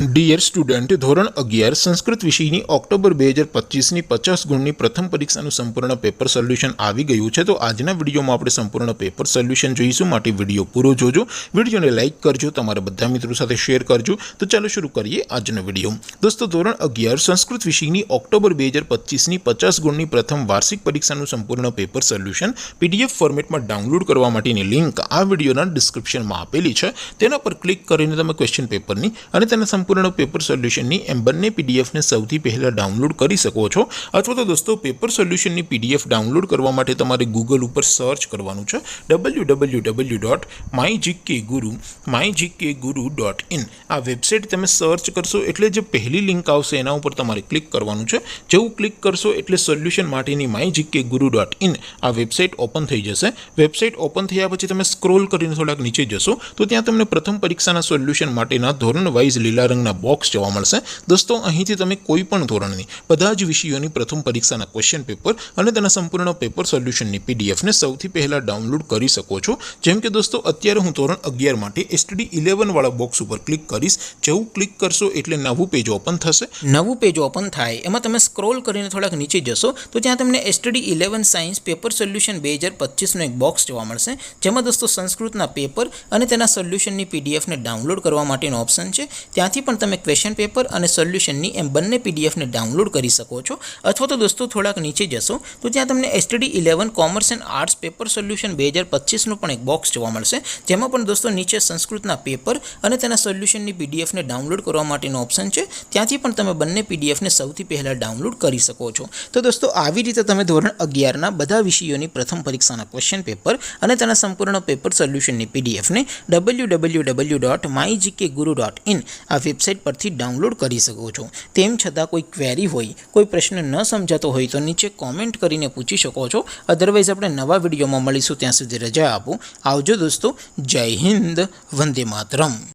Dear student, ધોરણ 11 સંસ્કૃત વિષયની October 2025ની 50 ગુણની પ્રથમ પરીક્ષાનું સંપૂર્ણ પેપર સોલ્યુશન આવી ગયું છે। તો આજના વિડીયોમાં આપણે સંપૂર્ણ પેપર સોલ્યુશન જોઈશું, માટે વિડીયો પૂરો જોજો, વિડીયોને લાઇક કરજો, તમારા બધા મિત્રો સાથે શેર કરજો। તો ચાલો શરૂ કરીએ આજનો વિડીયો। દોસ્તો, ધોરણ 11 સંસ્કૃત વિષયની ઓક્ટોબર 2025ની 50 ગુણની પ્રથમ વાર્ષિક પરીક્ષાનું સંપૂર્ણ પેપર સોલ્યુશન પીડીએફ ફોર્મેટમાં ડાઉનલોડ કરવા માટેની લિંક આ વિડીયોના ડિસ્ક્રિપ્શનમાં આપેલી છે। તેના પર ક્લિક કરીને તમે ક્વેશ્ચન પેપરની અને તેના સંપૂર્ણ પેપર સોલ્યુશનની એમ બંને પીડીએફને સૌથી પહેલાં ડાઉનલોડ કરી શકો છો। અથવા તો દોસ્તો, પેપર સોલ્યુશનની પીડીએફ ડાઉનલોડ કરવા માટે તમારે ગૂગલ ઉપર સર્ચ કરવાનું છે www.mygkguru.in। આ વેબસાઇટ તમે સર્ચ કરશો એટલે જે પહેલી લિંક આવશે એના ઉપર તમારે ક્લિક કરવાનું છે। જેવું ક્લિક કરશો એટલે સોલ્યુશન માટેની mygkguru.in આ વેબસાઇટ ઓપન થઈ જશે। વેબસાઇટ ઓપન થયા પછી તમે સ્ક્રોલ કરીને થોડાક નીચે જશો તો ત્યાં તમને પ્રથમ પરીક્ષાના સોલ્યુશન માટેના ધોરણ વાઇઝ લીલા રંગના બોક્સ જોવા મળશે। દોસ્તો, અહીંથી તમે કોઈ પણ ધોરણની બધા જ વિષયોની પ્રથમ પરીક્ષાના ક્વેશ્ચન પેપર અને તેના સંપૂર્ણ પેપર સોલ્યુશનની પીડીએફને સૌથી પહેલાં ડાઉનલોડ કરી શકો છો। જેમ કે દોસ્તો, અત્યારે હું ધોરણ 11 માટે STD 11 વાળા બોક્સ ઉપર ક્લિક કરીશ। જેવું ક્લિક કરશો એટલે નવું પેજ ઓપન થશે। નવું પેજ ઓપન થાય એમાં તમે સ્ક્રોલ કરીને થોડાક નીચે જશો તો ત્યાં તમને STD 11 સાયન્સ પેપર સોલ્યુશન 2025નો એક બોક્સ જોવા મળશે, જેમાં દોસ્તો સંસ્કૃતના પેપર અને તેના સોલ્યુશનની પીડીએફને ડાઉનલોડ કરવા માટેનો ઓપ્શન છે। ત્યાંથી પણ તમે ક્વેશ્ચન પેપર અને સોલ્યુશનની એમ બંને પીડીએફને ડાઉનલોડ કરી શકો છો। અથવા તો દોસ્તો, થોડાક નીચે જશો તો ત્યાં તમને STD 11 commerce and arts paper solution 2025નું પણ એક બોક્સ જોવા મળશે, જેમાં પણ દોસ્તો નીચે સંસ્કૃતના પેપર અને તેના સોલ્યુશનની પીડીએફને ડાઉનલોડ કરવા માટેનો ઓપ્શન છે। ત્યાંથી પણ તમે બંને પીડીએફને સૌથી પહેલાં ડાઉનલોડ કરી શકો છો। તો દોસ્તો, આવી રીતે તમે ધોરણ 11ના બધા વિષયોની પ્રથમ પરીક્ષાના ક્વેશ્ચન પેપર અને તેના સંપૂર્ણ પેપર સોલ્યુશનની પીડીએફને www.mygkguru.in આ વેબસાઇટ પરથી ડાઉનલોડ કરી શકો છો। તેમ છતાં કોઈ ક્વેરી હોય, કોઈ પ્રશ્ન ન સમજાતો હોય તો નીચે કોમેન્ટ કરીને પૂછી શકો છો। અધરવાઇઝ આપણે નવા વિડીયોમાં મળીશું, ત્યાં સુધી રજા આપો। આવજો દોસ્તો, જય હિન્દ, વંદે માતરમ।